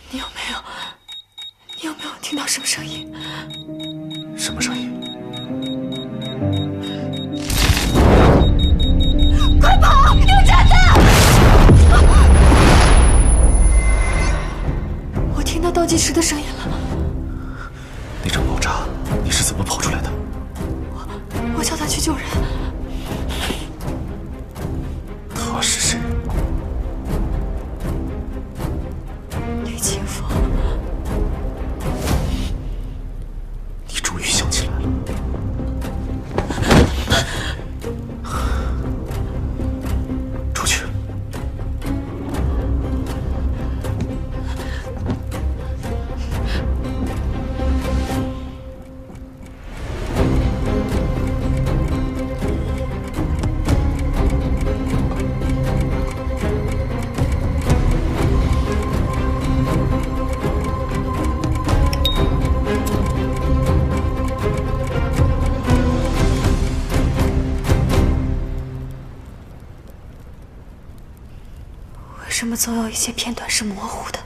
你有没有听到什么声音？什么声音？快跑！有炸弹！我听到倒计时的声音了。那场爆炸，你是怎么跑出来的？我叫他去救人。他是谁？李清风。你终于想起来了。出去。为什么总有一些片段是模糊的？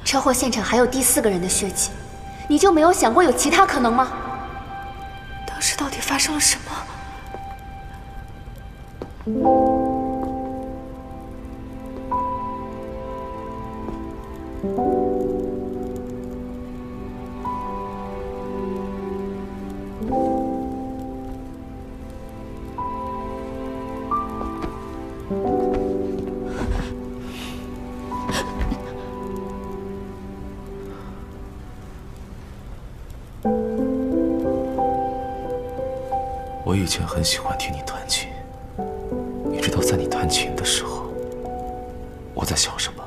车祸现场还有第4个人的血迹，你就没有想过有其他可能吗？当时到底发生了什么？我以前很喜欢听你弹琴，你知道在你弹琴的时候，我在想什么？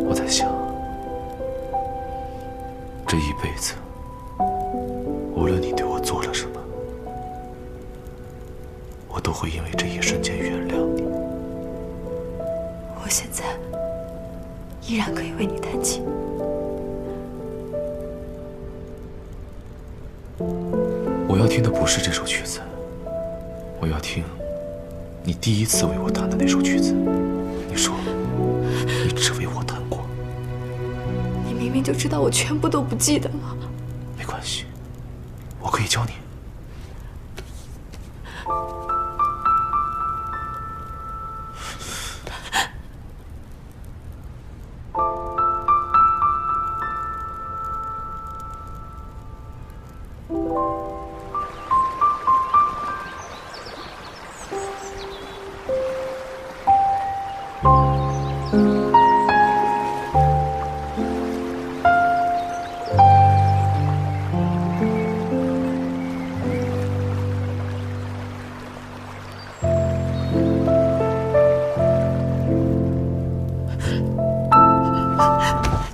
我在想，这一辈子，无论你对我做了什么，我都会因为这一瞬间原谅你。我现在依然可以为你弹琴。我要听的不是这首曲子，我要听你第一次为我弹的那首曲子。你说，你只为我弹过。你明明就知道我全部都不记得了。没关系，我可以教你。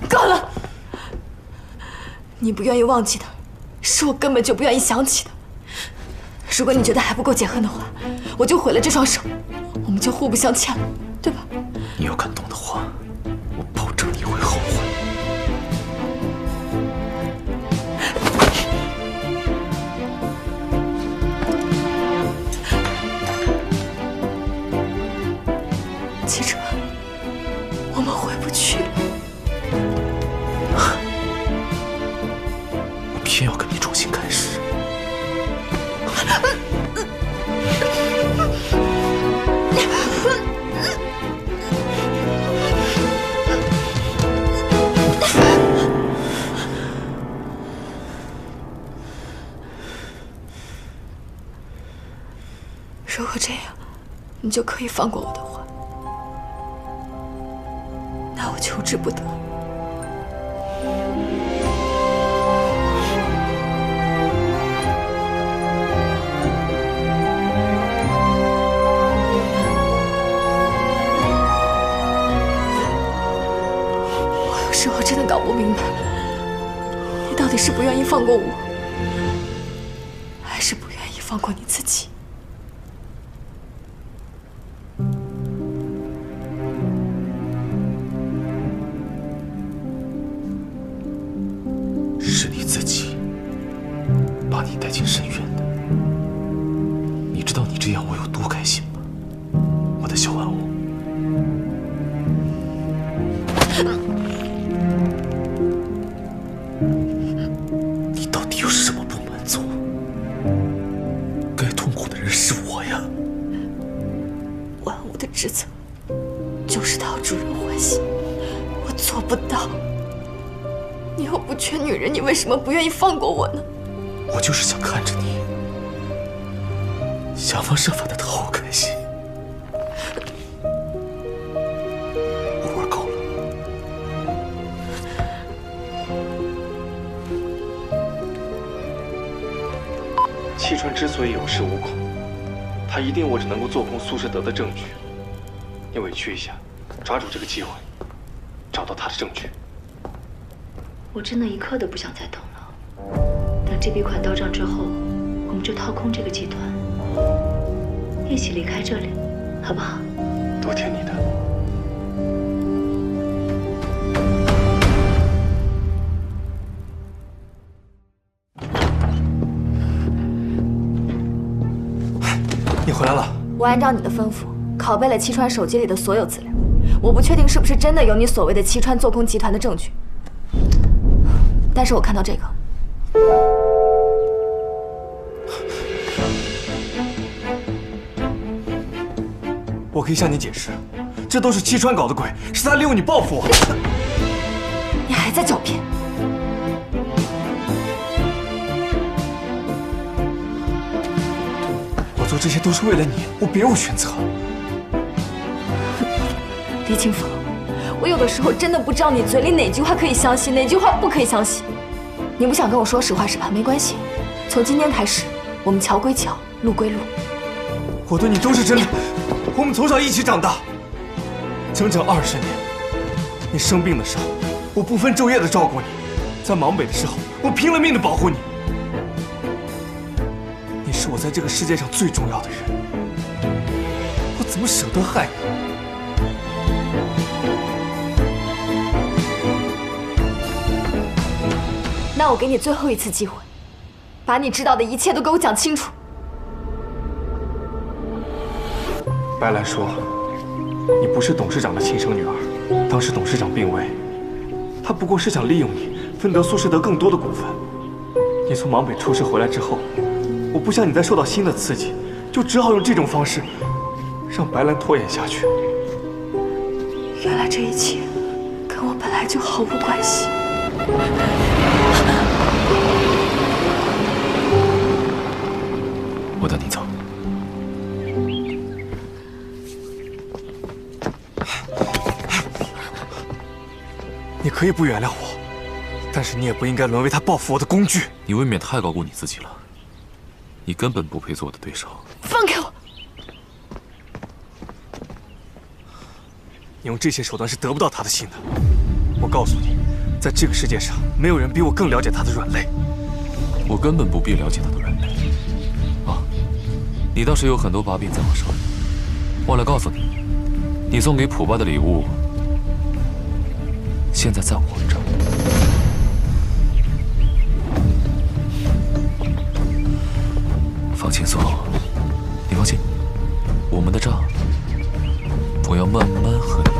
够了！你不愿意忘记的，是我根本就不愿意想起的。如果你觉得还不够解恨的话，我就毁了这双手，我们就互不相欠了，对吧？你要敢动的话，我保证你会后悔。记着，我们回不去了。我偏要跟你重新开始。如果这样，你就可以放过我的话，那我求之不得。我有时候真的搞不明白，你到底是不愿意放过我，还是不愿意放过你自己？是你自己把你带进深渊的。你知道你这样我有多开心吗？我的小玩偶。职责就是讨主人欢心，我做不到。你又不缺女人，你为什么不愿意放过我呢？我就是想看着你，想方设法的讨我开心。我玩够了。戚川之所以有恃无恐，他一定握着能够做空苏士德的证据。你委屈一下，抓住这个机会，找到他的证据。我真的一刻都不想再等了。等这笔款到账之后，我们就掏空这个集团，一起离开这里，好不好？都听你的。你回来了。我按照你的吩咐，拷贝了戚川手机里的所有资料。我不确定是不是真的有你所谓的戚川做空集团的证据，但是我看到这个。我可以向你解释，这都是戚川搞的鬼，是他利用你报复我。你还在狡辩？我做这些都是为了你，我别无选择。李清风，我有的时候真的不知道你嘴里哪句话可以相信，哪句话不可以相信。你不想跟我说实话是吧？没关系，从今天开始，我们桥归桥，路归路。我对你都是真的，我们从小一起长大，整整20年。你生病的时候，我不分昼夜的照顾你；在忙北的时候，我拼了命的保护你。你是我在这个世界上最重要的人，我怎么舍得害你？那我给你最后一次机会，把你知道的一切都给我讲清楚。白兰说，你不是董事长的亲生女儿，当时董事长病危，他不过是想利用你分得苏士德更多的股份。你从忙北出事回来之后，我不想你再受到新的刺激，就只好用这种方式让白兰拖延下去。原来这一切跟我本来就毫无关系。我带你走。你可以不原谅我，但是你也不应该沦为他报复我的工具。你未免太高估你自己了，你根本不配做我的对手。放开我！你用这些手段是得不到他的心的。我告诉你，在这个世界上，没有人比我更了解他的软肋。我根本不必了解他的软肋。啊，你倒是有很多把柄在我手里。忘了告诉你，你送给普巴的礼物，现在在我这儿。放轻松，你放心，我们的账我要慢慢和你